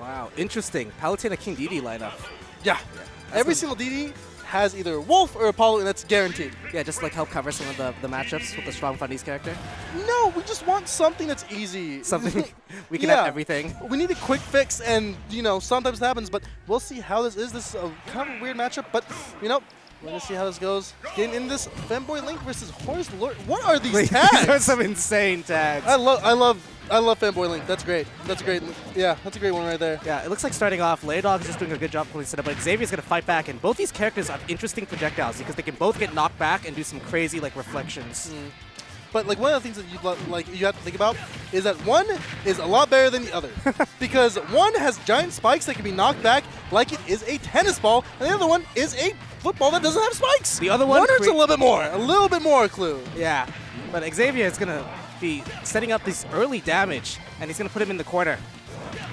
Wow, interesting. Palutena King Dedede lineup. Yeah. Every single Dedede has either a Wolf or Apollo, and that's guaranteed. Yeah, just like help cover some of the matchups with the strong Funnies character. No, we just want something that's easy. Something we can have everything. We need a quick fix, and sometimes it happens, but we'll see how this is. This is a kind of a weird matchup, but we're gonna see how this goes. Getting in this Femboy Link versus Horus Lord. What are these tags? These are some insane tags. I love Femboy Link. That's great. That's great. Yeah, that's a great one right there. Yeah, it looks like starting off, leiadog is just doing a good job pulling setup, but Xavier's going to fight back, and both these characters have interesting projectiles because they can both get knocked back and do some crazy reflections. But one of the things that you have to think about is that one is a lot better than the other because one has giant spikes that can be knocked back like it is a tennis ball, and the other one is a football that doesn't have spikes. The other one hurts a little bit more, Clue. Yeah, but Xavier is going to be setting up this early damage, and he's going to put him in the corner.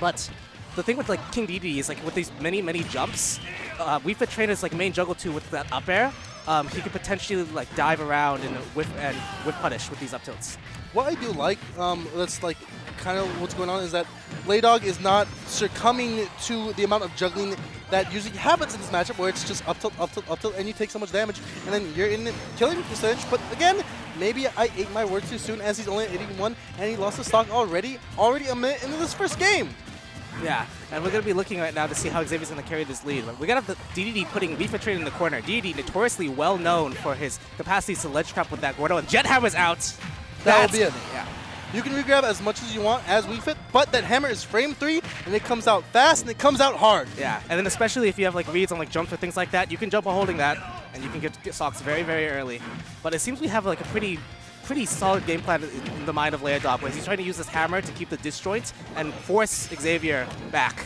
But the thing with King Dedede is with these many jumps, Wii Fit Trainer's main juggle too with that up air. He could potentially dive around and whiff punish with these up tilts. What I do that's kind of what's going on is that leiadog is not succumbing to the amount of juggling that usually happens in this matchup, where it's just up tilt, and you take so much damage, and then you're in killing percentage. But again, maybe I ate my words too soon, as he's only at 81, and he lost the stock already a minute into this first game. Yeah, and we're going to be looking right now to see how Xavier's going to carry this lead. We got to have the Dedede putting Wii Fit Trainer in the corner. Dedede notoriously well known for his capacities to ledge trap with that Gordo, and Jet Hammer's out. That will be it. Yeah. You can regrab as much as you want as Wii Fit, but that hammer is frame 3, and it comes out fast, and it comes out hard. Yeah, and then especially if you have reads on jumps or things like that, you can jump while holding that, and you can get stocks very early. But it seems we have a pretty solid game plan in the mind of leiadog, where he's trying to use this hammer to keep the disjoint and force Xavier back.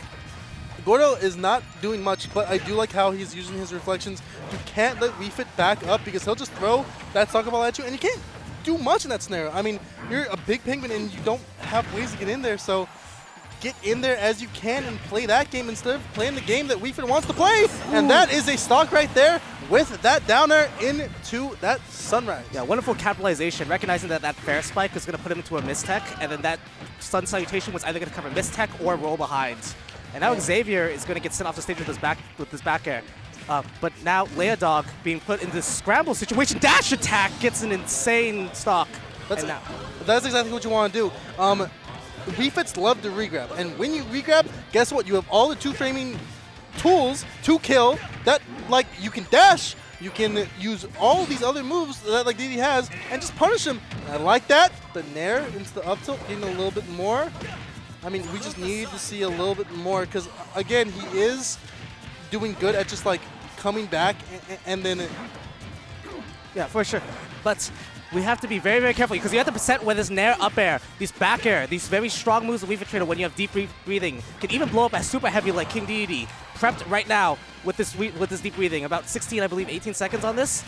Gordo is not doing much, but I do like how he's using his reflections. You can't let Wii Fit back up because he'll just throw that soccer ball at you, and you can't do much in that scenario. I mean, you're a big penguin and you don't have ways to get in there, so get in there as you can and play that game instead of playing the game that Wii Fit wants to play. Ooh. And that is a stock right there with that downer into that sunrise. Yeah, wonderful capitalization, recognizing that fair spike was going to put him into a mistech, and then that sun salutation was either going to cover mistech or roll behind. And now Xavier is going to get sent off the stage with this back air. But now leiadog being put in this scramble situation, dash attack gets an insane stock. That's exactly what you want to do. Wii Fits love to regrab, and when you regrab, guess what? You have all the two-framing tools to kill that, you can dash, you can use all these other moves that Dedede has, and just punish him. And I like that. The nair into the up tilt, getting a little bit more. I mean, we just need to see a little bit more, because, again, he is doing good at just, coming back and then... Yeah, for sure. But we have to be very careful, because you have to percent with this nair up air, these back air, these very strong moves of Wii Fit Trainer when you have deep breathing, can even blow up as super heavy like King Dedede. Prepped right now with this deep breathing. About 16, I believe, 18 seconds on this.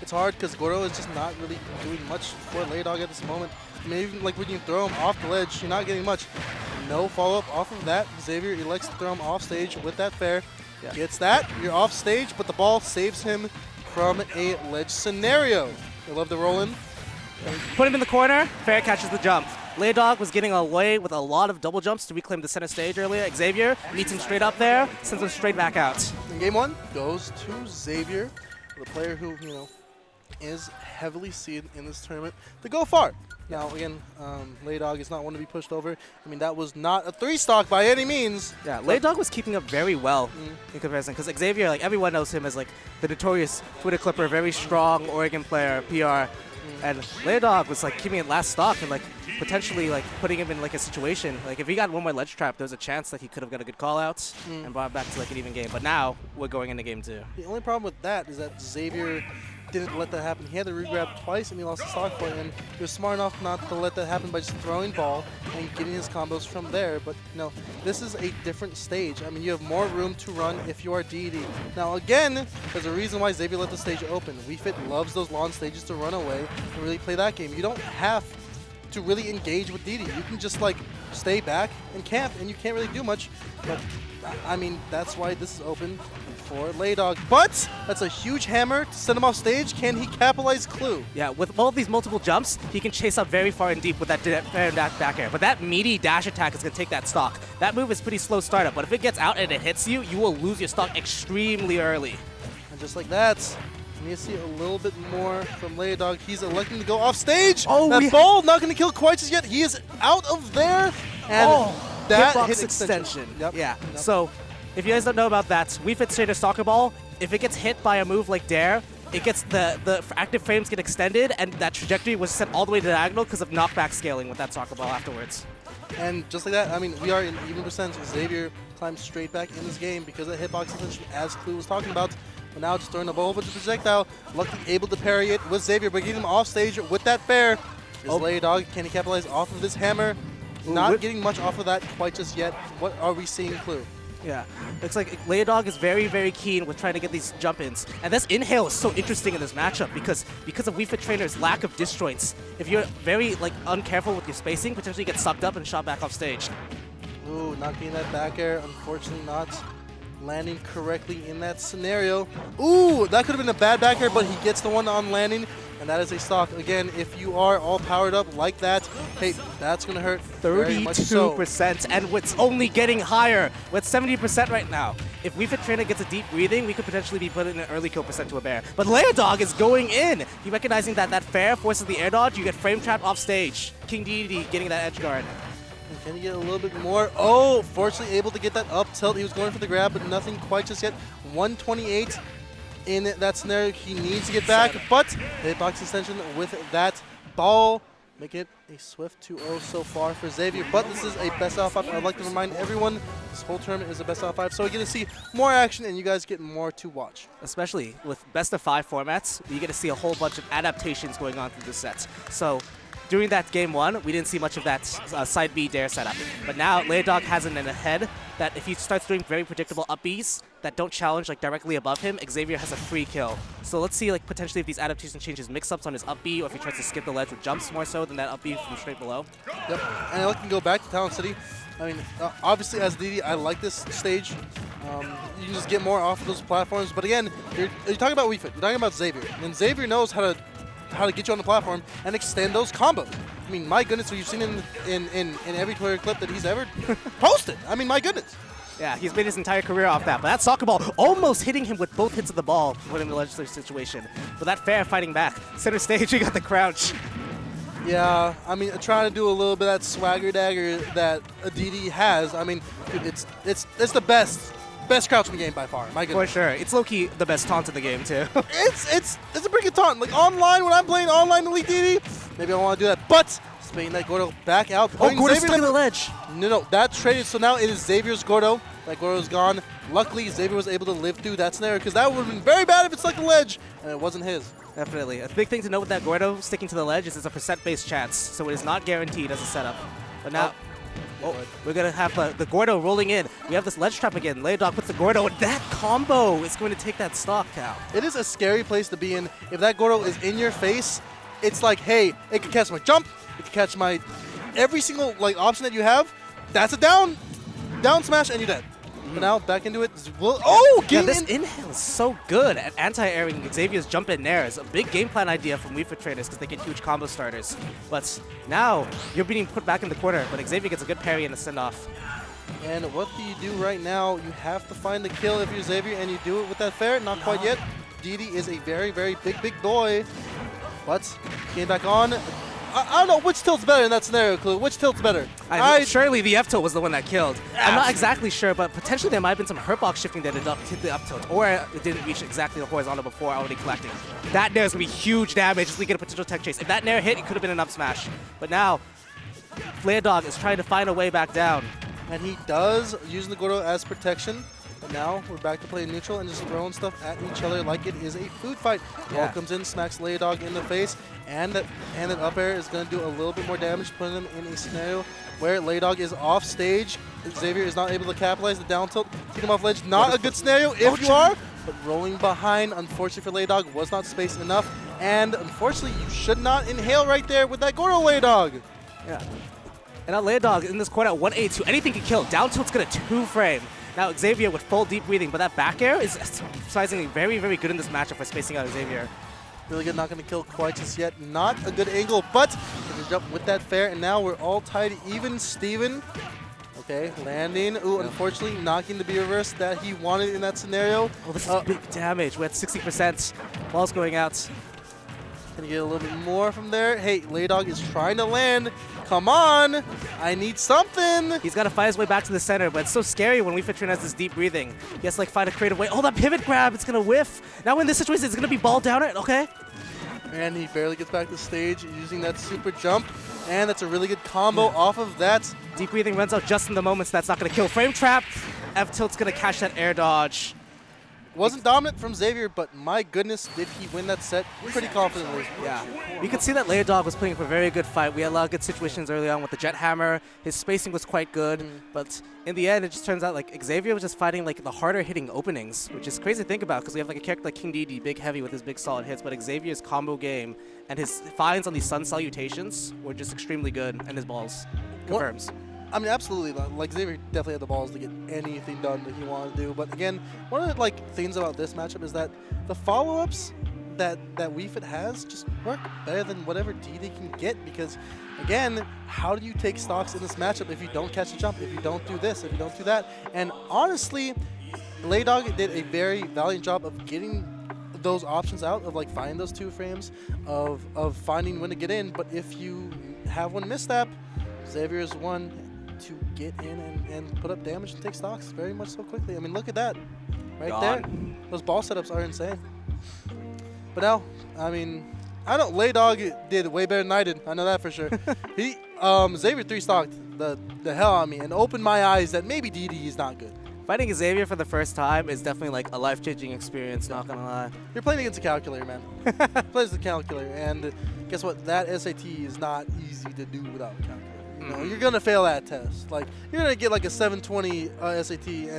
It's hard because Gordo is just not really doing much for leiadog at this moment. I mean, even when you throw him off the ledge, you're not getting much. No follow-up off of that. Xavier elects to throw him off stage with that fair. Yeah. Gets that. You're off stage, but the ball saves him from a ledge scenario. I love the roll in. Put him in the corner. Fair catches the jump. leiadog was getting away with a lot of double jumps to reclaim the center stage earlier. Xavier meets him straight up there, sends him straight back out. And game 1 goes to Xavier, the player who, is heavily seeded in this tournament to go far. Now, again, leiadog is not one to be pushed over. I mean, that was not a 3-stock by any means. Yeah, leiadog was keeping up very well in comparison, because Xavier, everyone knows him as the notorious Twitter clipper, very strong Oregon player, PR. And leiadog was keeping it last stock and potentially putting him in a situation. If he got one more ledge trap, there's a chance that he could have got a good call out and brought it back to an even game. But now we're going into game 2. The only problem with that is that Xavier didn't let that happen. He had to regrab twice and he lost the stock point, and he was smart enough not to let that happen by just throwing ball and getting his combos from there. But this is a different stage. I mean, you have more room to run if you are Dedede. Now again, there's a reason why Xavier let the stage open. Wii Fit loves those long stages to run away and really play that game. You don't have to really engage with Dedede. You can just stay back and camp, and you can't really do much. But I mean, that's why this is open. for leiadog. But that's a huge hammer to send him off stage. Can he capitalize Clue? Yeah, with all of these multiple jumps, he can chase up very far and deep with that back air. But that meaty dash attack is going to take that stock. That move is pretty slow startup, but if it gets out and it hits you, you will lose your stock extremely early. And just like that, we need to see a little bit more from leiadog. He's electing to go off stage. Oh, that ball not going to kill quite just yet. He is out of there. And that hitbox hit extension. Yep. Yeah. Yep. So, if you guys don't know about that, Wii Fit Trainer Soccer Ball, if it gets hit by a move like Dare, it gets the active frames get extended, and that trajectory was sent all the way to diagonal because of knockback scaling with that soccer ball afterwards. And just like that, I mean, we are in even percent. Xavier climbs straight back in this game because of hitbox extension, as Clue was talking about. But now just throwing a whole bunch of projectile, luckily able to parry it with Xavier, but getting him off stage with that fair. Is leiadog, can he capitalize off of this hammer? Not getting much off of that quite just yet. What are we seeing, Clue? Yeah, looks like leiadog is very, very keen with trying to get these jump-ins. And this inhale is so interesting in this matchup because of Wii Fit Trainer's lack of disjoints. If you're very uncareful with your spacing, potentially get sucked up and shot back off stage. Ooh, not getting that back air. Unfortunately not landing correctly in that scenario. Ooh, that could have been a bad back air, but he gets the one on landing. And that is a stock. Again, if you are all powered up like that, hey, that's going to hurt 32%, and it's only getting higher. We're at 70% right now. If Wii Fit Trainer gets a deep breathing, we could potentially be putting an early kill percent to a bear. But leiadog is going in. You recognizing that fair forces the air dodge, you get frame trapped off stage. King Dedede getting that edge guard. And can he get a little bit more? Oh, fortunately able to get that up tilt. He was going for the grab, but nothing quite just yet. 128. In that scenario, he needs to get back, but hitbox extension with that ball. Make it a swift 2-0 so far for Xavier, but this is a best out of 5. I'd like to remind everyone this whole tournament is a best out of 5, so we get to see more action and you guys get more to watch. Especially with best of 5 formats, you get to see a whole bunch of adaptations going on through the sets. So during that game 1, we didn't see much of that side B dare setup, but now leiadog has it in a head that if he starts doing very predictable up Bs that don't challenge directly above him, Xavier has a free kill. So let's see potentially if these adaptation changes mix-ups on his up B, or if he tries to skip the ledge with jumps more so than that up B from straight below. Yep, and I can go back to Talon City. I mean, obviously as Dedede, I like this stage. You can just get more off of those platforms, but again, you're talking about Wii Fit, you're talking about Xavier, and Xavier knows how to get you on the platform and extend those combos. I mean, my goodness, we've seen in every Twitter clip that he's ever posted. I mean, my goodness. Yeah, he's made his entire career off that. But that soccer ball almost hitting him with both hits of the ball to put him in the legislative situation. But that fair fighting back. Center stage, we got the crouch. Yeah, I mean, trying to do a little bit of that swagger dagger that Dedede has. I mean, dude, it's the best crouch in the game by far. My goodness. For sure. It's low-key the best taunt in the game, too. it's a pretty good taunt. Like, online, when I'm playing online Elite Dedede, maybe I want to do that. But Spain that Gordo back out. Oh, Gordo's stuck in the ledge. No, that traded. So now it is Xavier's Gordo. That Gordo's gone. Luckily, Xavier was able to live through that scenario because that would have been very bad if it stuck the ledge, and it wasn't his. Definitely. A big thing to note with that Gordo sticking to the ledge is it's a percent-based chance, so it is not guaranteed as a setup. But now, we're going to have the Gordo rolling in. We have this ledge trap again. leiadog puts the Gordo, and that combo is going to take that stock out. It is a scary place to be in. If that Gordo is in your face, it's like, hey, it can catch my jump, it can catch my every single option that you have. That's a down smash, and you're dead. But now back into it. Yeah, this inhale is so good at anti-airing Xavier's jump in there. It's a big game plan idea from Wii Fit Trainers because they get huge combo starters. But now you're being put back in the corner, but Xavier gets a good parry and a send-off. And what do you do right now? You have to find the kill if you're Xavier, and you do it with that fair. Not quite yet. Dedede is a very, very big boy. But getting back on. I don't know which tilt's better in that scenario, Clue. Which tilt's better? Surely the F tilt was the one that killed. I'm not exactly sure, but potentially there might have been some hurtbox shifting that hit the up tilt, or it didn't reach exactly the horizontal before already collecting. That nair is going to be huge damage as we get a potential tech chase. If that nair hit, it could have been an up smash. But now, leiadog is trying to find a way back down. And he does, using the Gordo as protection. But now we're back to playing neutral and just throwing stuff at each other like it is a food fight. Ball comes in, smacks leiadog in the face, and that up air is going to do a little bit more damage, putting him in a scenario where leiadog is off stage. Xavier is not able to capitalize the down tilt, take him off ledge. Not a good scenario if you are, but rolling behind, unfortunately for leiadog, was not spaced enough. And unfortunately, you should not inhale right there with that Gordo leiadog. Yeah. And now leiadog in this corner at 182, anything can kill. Down tilt's going to 2-frame. Now Xavier with full deep breathing, but that back air is surprisingly very, very good in this matchup for spacing out Xavier. Really good, not going to kill quite just yet. Not a good angle, but going to jump with that fair, and now we're all tied even. Steven, okay, landing. Ooh, unfortunately, knocking the B reverse that he wanted in that scenario. Oh, this is big damage. We're at 60%. Ball's going out. Can you get a little bit more from there? Hey, leiadog is trying to land. Come on! I need something! He's got to fight his way back to the center, but it's so scary when Wii has this deep breathing. He has to like find a creative way. Oh, that pivot grab! It's gonna whiff. Now in this situation, it's gonna be ball down it. Okay. And he barely gets back to the stage using that super jump, and that's a really good combo off of that. Deep breathing runs out just in the moment, so that's not gonna kill. Frame trap. F tilt's gonna catch that air dodge. Wasn't dominant from Xavier, but my goodness, did he win that set pretty confidently. Yeah. You could see that leiadog was putting up a very good fight. We had a lot of good situations early on with the jet hammer. His spacing was quite good, but in the end, it just turns out like Xavier was just fighting like the harder hitting openings, which is crazy to think about because we have like a character like King Dedede, big heavy with his big solid hits, but Xavier's combo game and his finds on these sun salutations were just extremely good, and his balls confirms. I mean, absolutely. Like Xavier definitely had the balls to get anything done that he wanted to do. But again, one of the things about this matchup is that the follow-ups that Wii has just work better than whatever Dedede can get. Because again, how do you take stocks in this matchup if you don't catch a jump, if you don't do this, if you don't do that? And honestly, leiadog did a very valiant job of getting those options out, of like finding those 2 frames, of finding when to get in. But if you have one misstep, Xavier is one to get in and put up damage and take stocks very much so quickly. I mean, look at that right there. Those ball setups are insane. But now, I mean, I know leiadog did way better than I did. I know that for sure. He Xavier 3-stocked the hell out of me and opened my eyes that maybe Dedede is not good. Fighting Xavier for the first time is definitely like a life-changing experience, not gonna lie. You're playing against a calculator, man. Plays the calculator, and guess what? That SAT is not easy to do without a calculator. You know, you're gonna fail that test. Like, you're gonna get like a 720 SAT, and